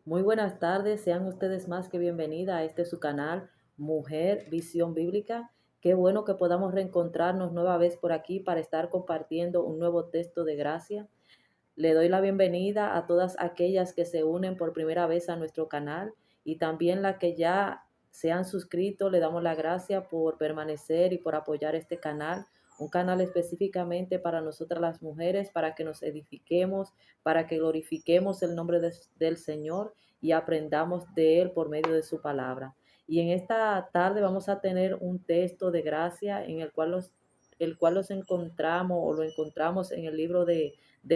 Muy buenas tardes, sean ustedes más que bienvenida a este su canal, Mujer Visión Bíblica. Qué bueno que podamos reencontrarnos nueva vez por aquí para estar compartiendo un nuevo texto de gracia. Le doy la bienvenida a todas aquellas que se unen por primera vez a nuestro canal y también las que ya se han suscrito. Le damos la gracia por permanecer y por apoyar este canal, un canal específicamente para nosotras las mujeres, para que nos edifiquemos, para que glorifiquemos el nombre del Señor y aprendamos de Él por medio de su palabra. Y en esta tarde vamos a tener un texto de gracia en el cual los encontramos o lo encontramos en el libro de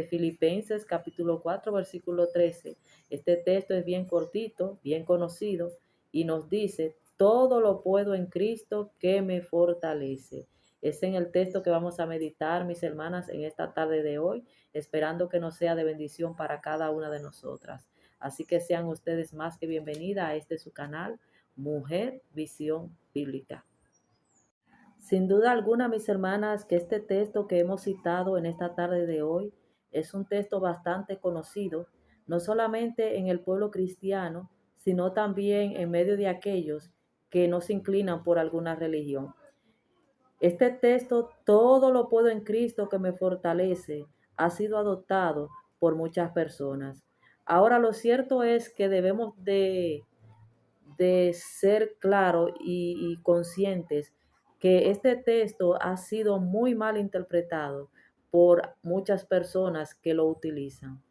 Filipenses capítulo 4 versículo 13. Este texto es bien cortito, bien conocido y nos dice, todo lo puedo en Cristo que me fortalece. Es en el texto que vamos a meditar, mis hermanas, en esta tarde de hoy, esperando que nos sea de bendición para cada una de nosotras. Así que sean ustedes más que bienvenida a este su canal, Mujer Visión Bíblica. Sin duda alguna, mis hermanas, que este texto que hemos citado en esta tarde de hoy es un texto bastante conocido, no solamente en el pueblo cristiano, sino también en medio de aquellos que no se inclinan por alguna religión. Este texto, todo lo puedo en Cristo que me fortalece, ha sido adoptado por muchas personas. Ahora, lo cierto es que debemos de ser claros y conscientes que este texto ha sido muy mal interpretado por muchas personas que lo utilizan.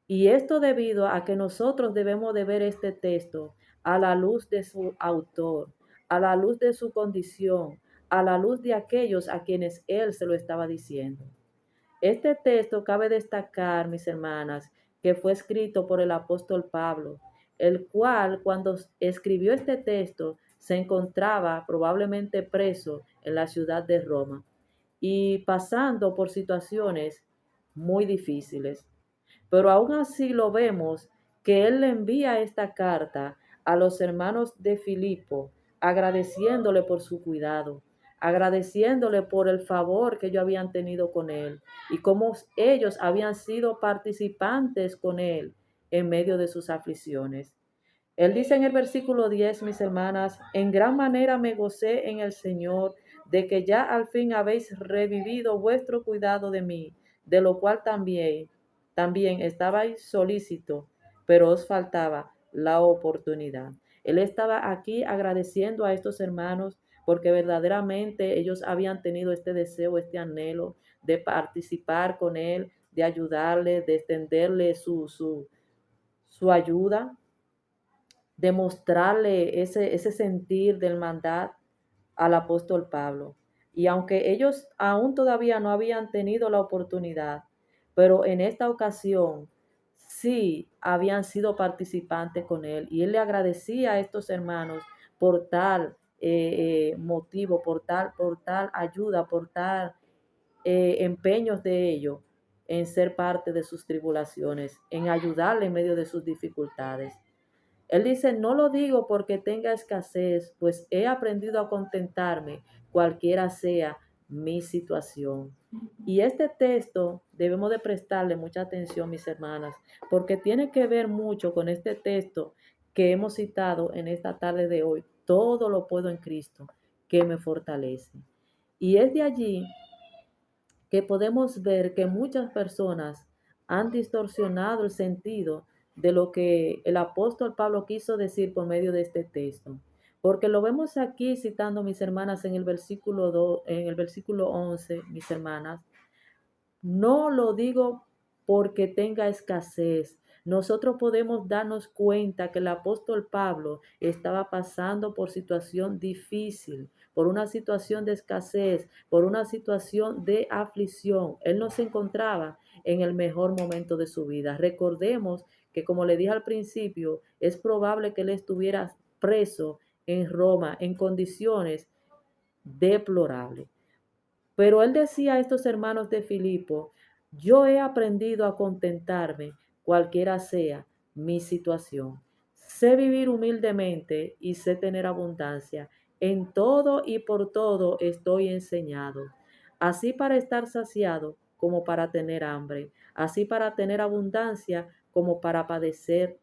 Y esto debido a que nosotros debemos de ver este texto a la luz de su autor, a la luz de su condición, a la luz de aquellos a quienes él se lo estaba diciendo. Este texto cabe destacar, mis hermanas, que fue escrito por el apóstol Pablo, el cual cuando escribió este texto se encontraba probablemente preso en la ciudad de Roma y pasando por situaciones muy difíciles. Pero aún así lo vemos que él le envía esta carta a los hermanos de Filipo, agradeciéndole por su cuidado, agradeciéndole por el favor que ellos habían tenido con él y cómo ellos habían sido participantes con él en medio de sus aflicciones. Él dice en el versículo 10, mis hermanas, en gran manera me gocé en el Señor de que ya al fin habéis revivido vuestro cuidado de mí, de lo cual también estabais solícito, pero os faltaba la oportunidad. Él estaba aquí agradeciendo a estos hermanos porque verdaderamente ellos habían tenido este deseo, este anhelo de participar con él, de ayudarle, de extenderle su ayuda, demostrarle ese sentir del mandad al apóstol Pablo. Y aunque ellos aún todavía no habían tenido la oportunidad, pero en esta ocasión sí habían sido participantes con él. Y él le agradecía a estos hermanos por tal motivo, por tal ayuda, por tal empeños de ellos en ser parte de sus tribulaciones, en ayudarle en medio de sus dificultades. Él dice, no lo digo porque tenga escasez, pues he aprendido a contentarme, cualquiera sea mi situación. Y este texto debemos de prestarle mucha atención, mis hermanas, porque tiene que ver mucho con este texto que hemos citado en esta tarde de hoy. Todo lo puedo en Cristo, que me fortalece. Y es de allí que podemos ver que muchas personas han distorsionado el sentido de lo que el apóstol Pablo quiso decir por medio de este texto. Porque lo vemos aquí citando, mis hermanas, en el versículo 2, en el versículo 11, mis hermanas, no lo digo porque tenga escasez. Nosotros podemos darnos cuenta que el apóstol Pablo estaba pasando por situación difícil, por una situación de escasez, por una situación de aflicción. Él no se encontraba en el mejor momento de su vida. Recordemos que, como le dije al principio, es probable que él estuviera preso en Roma en condiciones deplorables. Pero él decía a estos hermanos de Filipo, yo he aprendido a contentarme cualquiera sea mi situación. Sé vivir humildemente y sé tener abundancia. En todo y por todo estoy enseñado, así para estar saciado como para tener hambre, así para tener abundancia como para padecer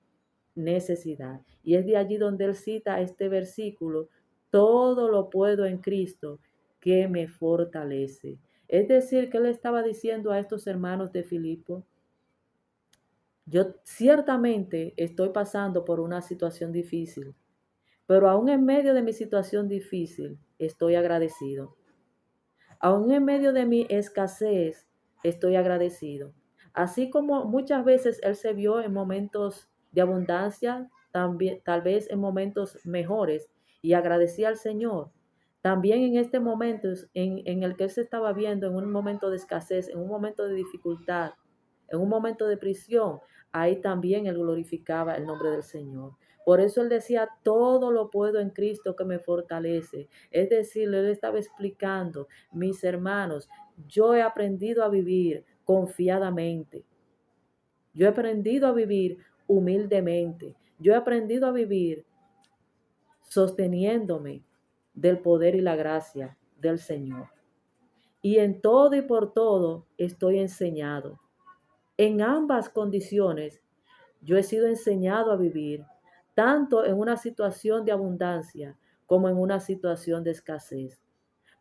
necesidad. Y es de allí donde él cita este versículo: todo lo puedo en Cristo que me fortalece. Es decir, que él estaba diciendo a estos hermanos de Filipo: yo ciertamente estoy pasando por una situación difícil, pero aún en medio de mi situación difícil estoy agradecido. Aún en medio de mi escasez, estoy agradecido. Así como muchas veces él se vio en momentos de abundancia, también, tal vez en momentos mejores, y agradecía al Señor. También en este momento en el que él se estaba viendo, en un momento de escasez, en un momento de dificultad, en un momento de prisión, ahí también él glorificaba el nombre del Señor. Por eso él decía: todo lo puedo en Cristo que me fortalece. Es decir, él estaba explicando: mis hermanos, yo he aprendido a vivir confiadamente. Yo he aprendido a vivir humildemente. Yo he aprendido a vivir sosteniéndome del poder y la gracia del Señor. Y en todo y por todo estoy enseñado. En ambas condiciones yo he sido enseñado a vivir, tanto en una situación de abundancia como en una situación de escasez.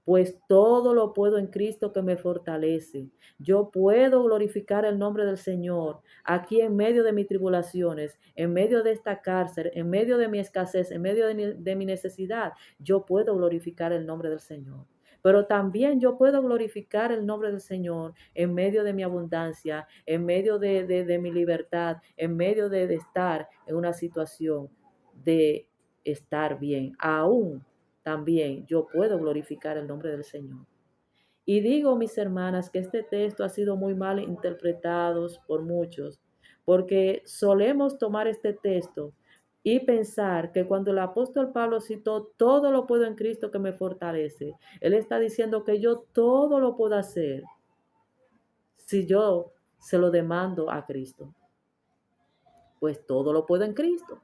Pues todo lo puedo en Cristo que me fortalece. Yo puedo glorificar el nombre del Señor aquí en medio de mis tribulaciones, en medio de esta cárcel, en medio de mi escasez, en medio de mi necesidad. Yo puedo glorificar el nombre del Señor. Pero también yo puedo glorificar el nombre del Señor en medio de mi abundancia, en medio de mi libertad, en medio de estar en una situación de estar bien, aún también yo puedo glorificar el nombre del Señor. Y digo, mis hermanas, que este texto ha sido muy mal interpretado por muchos, porque solemos tomar este texto y pensar que cuando el apóstol Pablo citó todo lo puedo en Cristo que me fortalece, él está diciendo que yo todo lo puedo hacer si yo se lo demando a Cristo. Pues todo lo puedo en Cristo.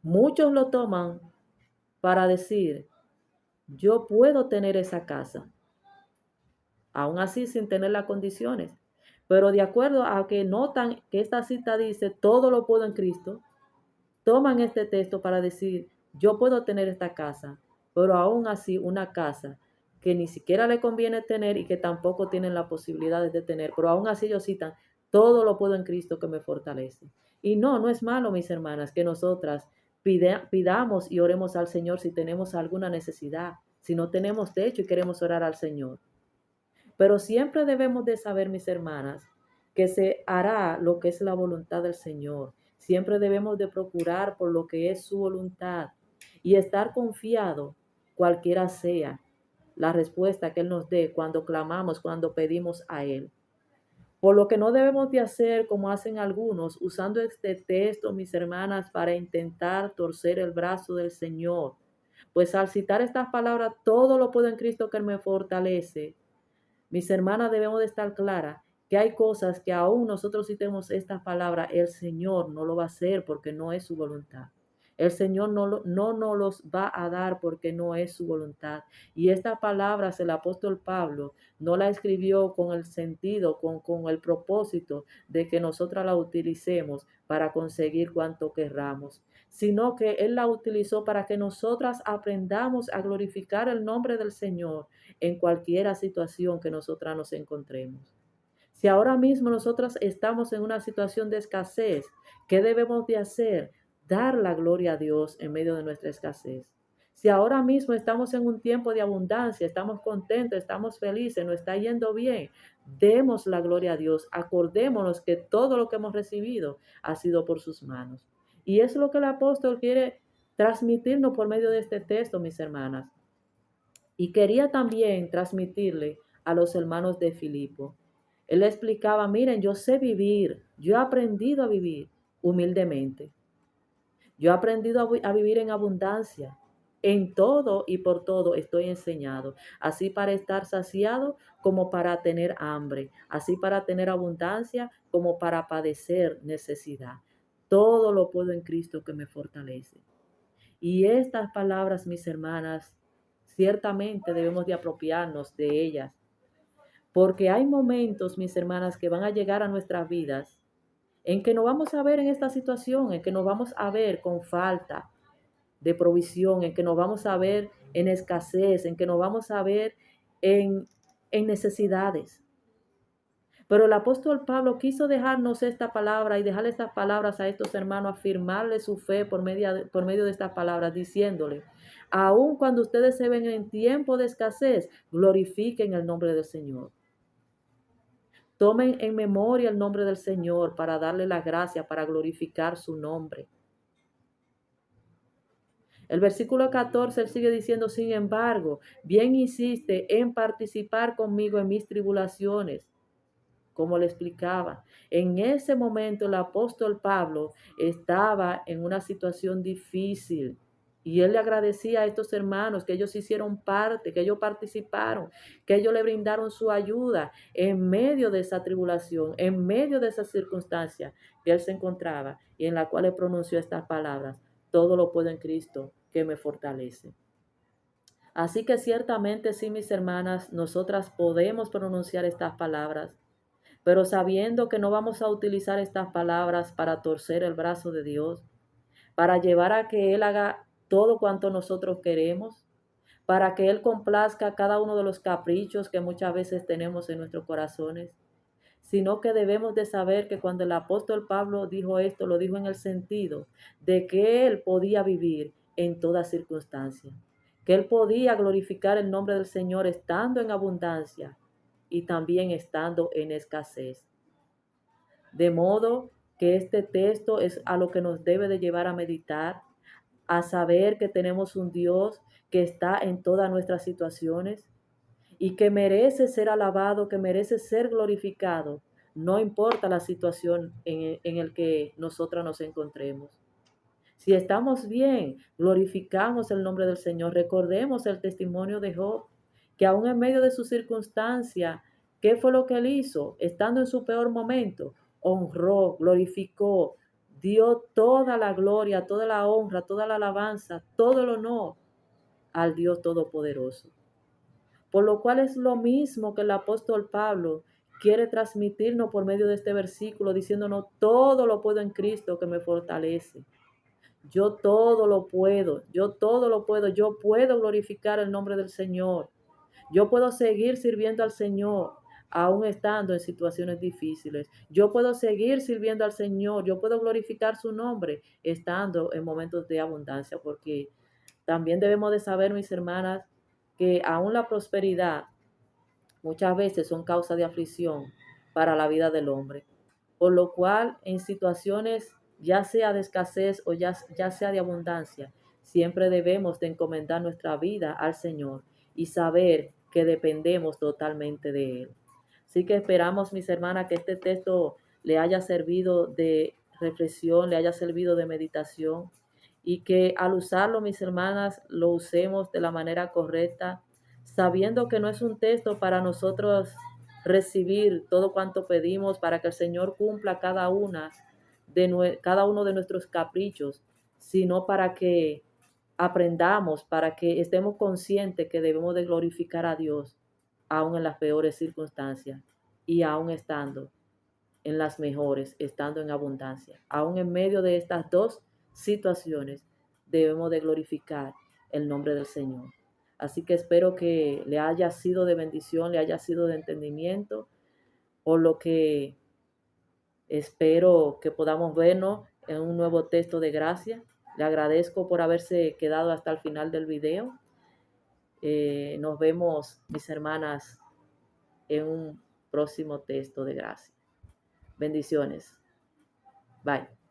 Muchos lo toman para decir: yo puedo tener esa casa, aún así sin tener las condiciones. Pero de acuerdo a que notan que esta cita dice: todo lo puedo en Cristo, toman este texto para decir: yo puedo tener esta casa, pero aún así una casa que ni siquiera le conviene tener y que tampoco tienen la posibilidad de tener, pero aún así ellos citan: todo lo puedo en Cristo que me fortalece. Y no, no es malo, mis hermanas, que nosotras pidamos y oremos al Señor si tenemos alguna necesidad, si no tenemos techo y queremos orar al Señor. Pero siempre debemos de saber, mis hermanas, que se hará lo que es la voluntad del Señor. Siempre debemos de procurar por lo que es su voluntad y estar confiado, cualquiera sea la respuesta que Él nos dé cuando clamamos, cuando pedimos a Él. Por lo que no debemos de hacer como hacen algunos, usando este texto, mis hermanas, para intentar torcer el brazo del Señor. Pues al citar estas palabras: todo lo puedo en Cristo que me fortalece, mis hermanas, debemos de estar claras que hay cosas que aún nosotros si tenemos estas palabras, el Señor no lo va a hacer porque no es su voluntad. El Señor no nos los va a dar porque no es su voluntad. Y estas palabras el apóstol Pablo no la escribió con el sentido, con el propósito de que nosotras la utilicemos para conseguir cuanto querramos, sino que Él la utilizó para que nosotras aprendamos a glorificar el nombre del Señor en cualquier situación que nosotras nos encontremos. Si ahora mismo nosotras estamos en una situación de escasez, ¿qué debemos de hacer? Dar la gloria a Dios en medio de nuestra escasez. Si ahora mismo estamos en un tiempo de abundancia, estamos contentos, estamos felices, nos está yendo bien, demos la gloria a Dios, acordémonos que todo lo que hemos recibido ha sido por sus manos. Y es lo que el apóstol quiere transmitirnos por medio de este texto, mis hermanas. Y quería también transmitirle a los hermanos de Filipo. Él le explicaba: miren, yo sé vivir, yo he aprendido a vivir humildemente. Yo he aprendido a vivir en abundancia. En todo y por todo estoy enseñado, así para estar saciado como para tener hambre, así para tener abundancia como para padecer necesidad. Todo lo puedo en Cristo que me fortalece. Y estas palabras, mis hermanas, ciertamente debemos de apropiarnos de ellas, porque hay momentos, mis hermanas, que van a llegar a nuestras vidas en que nos vamos a ver en esta situación, en que nos vamos a ver con falta de provisión, en que nos vamos a ver en escasez, en que nos vamos a ver en, en necesidades. Pero el apóstol Pablo quiso dejarnos esta palabra y dejarle estas palabras a estos hermanos, afirmarle su fe por medio de estas palabras, diciéndole, aun cuando ustedes se ven en tiempo de escasez, glorifiquen el nombre del Señor. Tomen en memoria el nombre del Señor para darle la gracia, para glorificar su nombre. El versículo 14, él sigue diciendo, sin embargo, bien insiste en participar conmigo en mis tribulaciones. Como le explicaba, en ese momento el apóstol Pablo estaba en una situación difícil y él le agradecía a estos hermanos que ellos hicieron parte, que ellos participaron, que ellos le brindaron su ayuda en medio de esa tribulación, en medio de esa circunstancia que él se encontraba y en la cual le pronunció estas palabras: todo lo puedo en Cristo que me fortalece. Así que ciertamente sí, mis hermanas, nosotras podemos pronunciar estas palabras, pero sabiendo que no vamos a utilizar estas palabras para torcer el brazo de Dios, para llevar a que Él haga todo cuanto nosotros queremos, para que Él complazca cada uno de los caprichos que muchas veces tenemos en nuestros corazones, sino que debemos de saber que cuando el apóstol Pablo dijo esto, lo dijo en el sentido de que él podía vivir en toda circunstancia, que él podía glorificar el nombre del Señor estando en abundancia y también estando en escasez. De modo que este texto es a lo que nos debe de llevar a meditar, a saber que tenemos un Dios que está en todas nuestras situaciones y que merece ser alabado, que merece ser glorificado, no importa la situación en el que nosotros nos encontremos. Si estamos bien, glorificamos el nombre del Señor. Recordemos el testimonio de Job, que aún en medio de su circunstancia, ¿qué fue lo que él hizo? Estando en su peor momento, honró, glorificó, dio toda la gloria, toda la honra, toda la alabanza, todo el honor al Dios Todopoderoso. Por lo cual es lo mismo que el apóstol Pablo quiere transmitirnos por medio de este versículo, diciéndonos, todo lo puedo en Cristo que me fortalece. Yo todo lo puedo, yo todo lo puedo, yo puedo glorificar el nombre del Señor. Yo puedo seguir sirviendo al Señor aún estando en situaciones difíciles. Yo puedo seguir sirviendo al Señor, yo puedo glorificar su nombre estando en momentos de abundancia, porque también debemos de saber, mis hermanas, que aún la prosperidad muchas veces son causa de aflicción para la vida del hombre. Por lo cual, en situaciones ya sea de escasez o ya sea de abundancia, siempre debemos de encomendar nuestra vida al Señor y saber que dependemos totalmente de Él. Así que esperamos, mis hermanas, que este texto le haya servido de reflexión, le haya servido de meditación y que al usarlo, mis hermanas, lo usemos de la manera correcta, sabiendo que no es un texto para nosotros recibir todo cuanto pedimos para que el Señor cumpla cada cada uno de nuestros caprichos, sino para que aprendamos, para que estemos conscientes que debemos de glorificar a Dios aún en las peores circunstancias y aún estando en las mejores, estando en abundancia. Aún en medio de estas dos situaciones debemos de glorificar el nombre del Señor. Así que espero que le haya sido de bendición, le haya sido de entendimiento, por lo que espero que podamos vernos en un nuevo texto de gracia. Le agradezco por haberse quedado hasta el final del video. Nos vemos, mis hermanas, en un próximo texto de gracia. Bendiciones. Bye.